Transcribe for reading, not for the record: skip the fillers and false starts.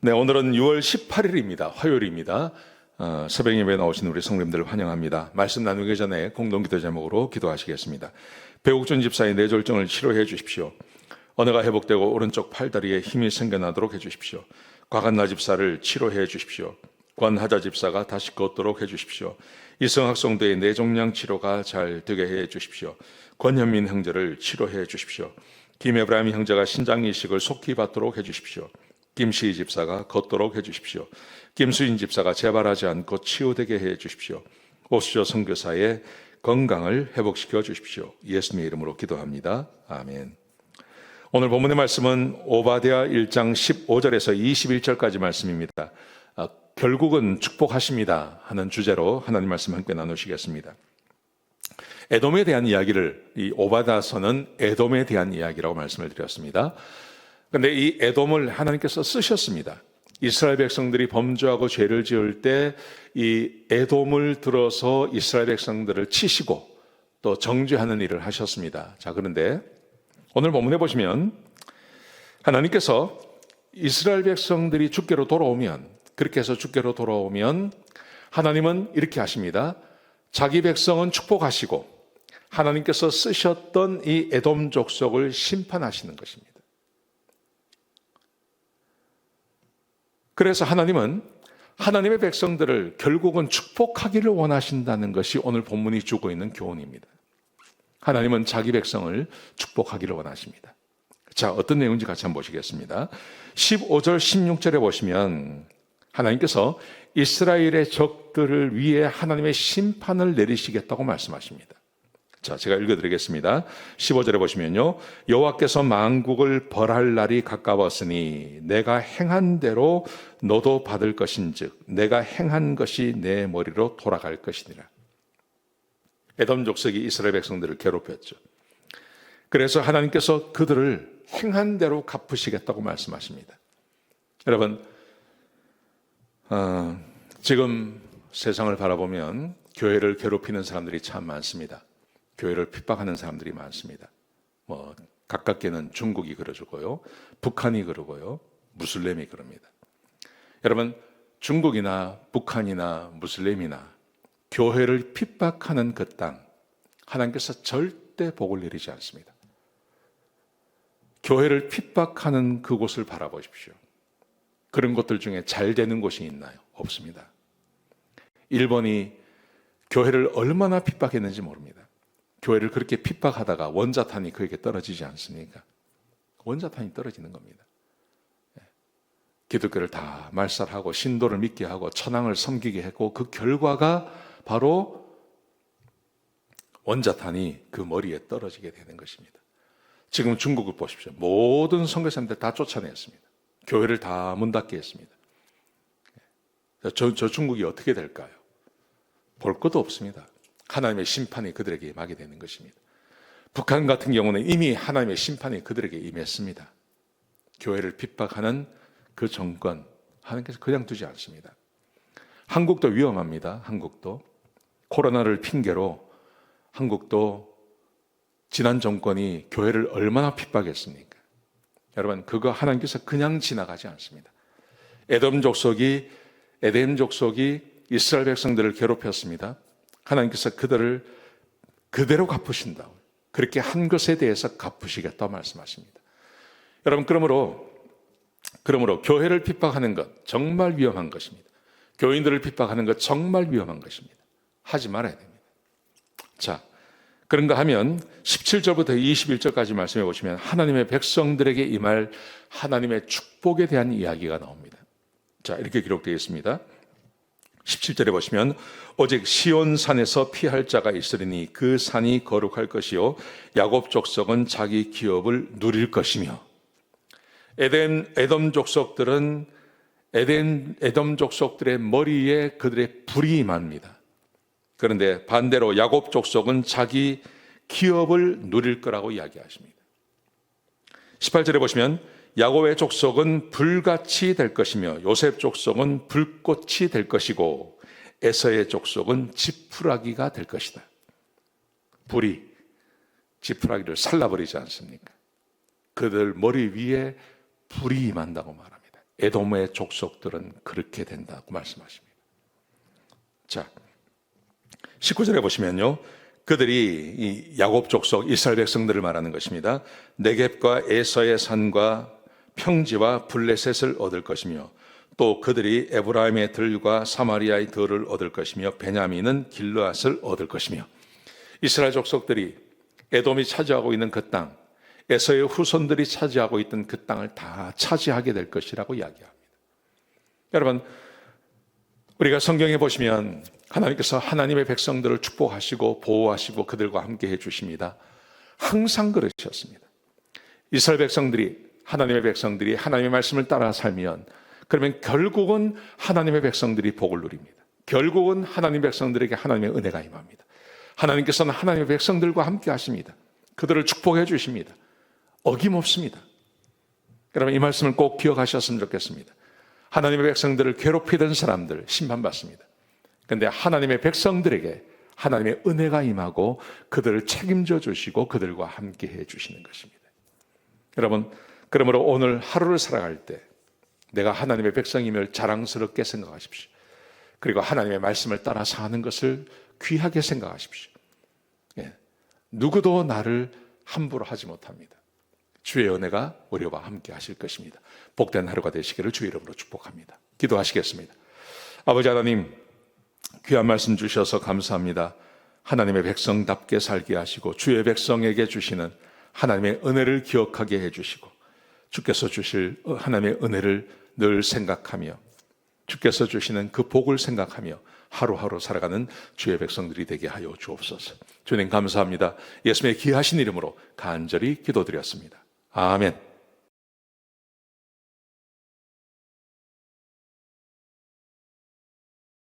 네, 오늘은 6월 18일입니다. 화요일입니다. 새벽 예배에 나오신 우리 성도님들 환영합니다. 말씀 나누기 전에 공동기도 제목으로 기도하시겠습니다. 배국준 집사의 뇌졸중을 치료해 주십시오. 언어가 회복되고 오른쪽 팔다리에 힘이 생겨나도록 해주십시오. 곽한나 집사를 치료해 주십시오. 권하자 집사가 다시 걷도록 해주십시오. 이성학 성도의 뇌종양 치료가 잘 되게 해 주십시오. 권현민 형제를 치료해 주십시오. 김에브라임 형제가 신장 이식을 속히 받도록 해주십시오. 김시희 집사가 걷도록 해주십시오. 김수인 집사가 재발하지 않고 치유되게 해주십시오. 오수조 선교사의 건강을 회복시켜 주십시오. 예수님의 이름으로 기도합니다. 아멘. 오늘 본문의 말씀은 오바댜 1장 15절에서 21절까지 말씀입니다. 결국은 축복하십니다 하는 주제로 하나님 말씀 함께 나누시겠습니다. 에돔에 대한 이야기를, 이 오바댜서는 에돔에 대한 이야기라고 말씀을 드렸습니다. 그런데 이 에돔을 하나님께서 쓰셨습니다. 이스라엘 백성들이 범죄하고 죄를 지을 때 이 에돔을 들어서 이스라엘 백성들을 치시고 또 정죄하는 일을 하셨습니다. 자, 그런데 오늘 본문에 보시면 하나님께서 이스라엘 백성들이 주께로 돌아오면, 그렇게 해서 주께로 돌아오면 하나님은 이렇게 하십니다. 자기 백성은 축복하시고 하나님께서 쓰셨던 이 에돔 족속을 심판하시는 것입니다. 그래서 하나님은 하나님의 백성들을 결국은 축복하기를 원하신다는 것이 오늘 본문이 주고 있는 교훈입니다. 하나님은 자기 백성을 축복하기를 원하십니다. 자, 어떤 내용인지 같이 한번 보시겠습니다. 15절, 16절에 보시면 하나님께서 이스라엘의 적들을 위해 하나님의 심판을 내리시겠다고 말씀하십니다. 자, 제가 읽어드리겠습니다. 15절에 보시면요, 여호와께서 만국을 벌할 날이 가까웠으니 내가 행한 대로 너도 받을 것인즉 내가 행한 것이 내 머리로 돌아갈 것이니라. 에돔 족속이 이스라엘 백성들을 괴롭혔죠. 그래서 하나님께서 그들을 행한 대로 갚으시겠다고 말씀하십니다. 여러분, 지금 세상을 바라보면 교회를 괴롭히는 사람들이 참 많습니다. 교회를 핍박하는 사람들이 많습니다. 가깝게는 중국이 그러고요, 북한이 그러고요, 무슬림이 그럽니다. 여러분, 중국이나 북한이나 무슬림이나 교회를 핍박하는 그 땅, 하나님께서 절대 복을 내리지 않습니다. 교회를 핍박하는 그곳을 바라보십시오. 그런 곳들 중에 잘 되는 곳이 있나요? 없습니다. 일본이 교회를 얼마나 핍박했는지 모릅니다. 교회를 그렇게 핍박하다가 원자탄이 그에게 떨어지지 않습니까? 원자탄이 떨어지는 겁니다. 기독교를 다 말살하고 신도를 믿게 하고 천황을 섬기게 했고, 그 결과가 바로 원자탄이 그 머리에 떨어지게 되는 것입니다. 지금 중국을 보십시오. 모든 선교사님들 다 쫓아냈습니다. 교회를 다 문 닫게 했습니다. 저 중국이 어떻게 될까요? 볼 것도 없습니다. 하나님의 심판이 그들에게 임하게 되는 것입니다. 북한 같은 경우는 이미 하나님의 심판이 그들에게 임했습니다. 교회를 핍박하는 그 정권, 하나님께서 그냥 두지 않습니다. 한국도 위험합니다. 한국도 코로나를 핑계로 한국도 지난 정권이 교회를 얼마나 핍박했습니까? 여러분, 그거 하나님께서 그냥 지나가지 않습니다. 에돔 족속이 이스라엘 백성들을 괴롭혔습니다. 하나님께서 그들을 그대로 갚으신다. 그렇게 한 것에 대해서 갚으시겠다고 말씀하십니다. 여러분, 그러므로 교회를 핍박하는 것 정말 위험한 것입니다. 교인들을 핍박하는 것 정말 위험한 것입니다. 하지 말아야 됩니다. 자, 그런가 하면 17절부터 21절까지 말씀해 보시면 하나님의 백성들에게 임할 하나님의 축복에 대한 이야기가 나옵니다. 자, 이렇게 기록되어 있습니다. 17절에 보시면 오직 시온산에서 피할 자가 있으리니 그 산이 거룩할 것이요 야곱 족속은 자기 기업을 누릴 것이며. 에돔 족속들은 에돔 족속들의 머리에 그들의 불이 임합니다. 그런데 반대로 야곱 족속은 자기 기업을 누릴 거라고 이야기하십니다. 18절에 보시면 야곱의 족속은 불같이 될 것이며 요셉 족속은 불꽃이 될 것이고 에서의 족속은 지푸라기가 될 것이다. 불이 지푸라기를 살라버리지 않습니까? 그들 머리 위에 불이 임한다고 말합니다. 에돔의 족속들은 그렇게 된다고 말씀하십니다. 자, 19절에 보시면요, 그들이 이 야곱 족속 이스라엘 백성들을 말하는 것입니다. 네겝과 에서의 산과 평지와 블레셋을 얻을 것이며 또 그들이 에브라임의 들과 사마리아의 들을 얻을 것이며 베냐민은 길르앗을 얻을 것이며, 이스라엘 족속들이 에돔이 차지하고 있는 그 땅, 에서의 후손들이 차지하고 있던 그 땅을 다 차지하게 될 것이라고 이야기합니다. 여러분, 우리가 성경에 보시면 하나님께서 하나님의 백성들을 축복하시고 보호하시고 그들과 함께 해주십니다. 항상 그러셨습니다. 이스라엘 백성들이, 하나님의 백성들이 하나님의 말씀을 따라 살면, 그러면 결국은 하나님의 백성들이 복을 누립니다. 결국은 하나님의 백성들에게 하나님의 은혜가 임합니다. 하나님께서는 하나님의 백성들과 함께 하십니다. 그들을 축복해 주십니다. 어김없습니다. 여러분, 이 말씀을 꼭 기억하셨으면 좋겠습니다. 하나님의 백성들을 괴롭히던 사람들 심판받습니다. 그런데 하나님의 백성들에게 하나님의 은혜가 임하고 그들을 책임져 주시고 그들과 함께 해 주시는 것입니다. 여러분, 그러므로 오늘 하루를 살아갈 때 내가 하나님의 백성임을 자랑스럽게 생각하십시오. 그리고 하나님의 말씀을 따라 사는 것을 귀하게 생각하십시오. 누구도 나를 함부로 하지 못합니다. 주의 은혜가 우리와 함께 하실 것입니다. 복된 하루가 되시기를 주의 이름으로 축복합니다. 기도하시겠습니다. 아버지 하나님, 귀한 말씀 주셔서 감사합니다. 하나님의 백성답게 살게 하시고 주의 백성에게 주시는 하나님의 은혜를 기억하게 해주시고 주께서 주실 하나님의 은혜를 늘 생각하며 주께서 주시는 그 복을 생각하며 하루하루 살아가는 주의 백성들이 되게 하여 주옵소서. 주님 감사합니다. 예수님의 귀하신 이름으로 간절히 기도드렸습니다. 아멘.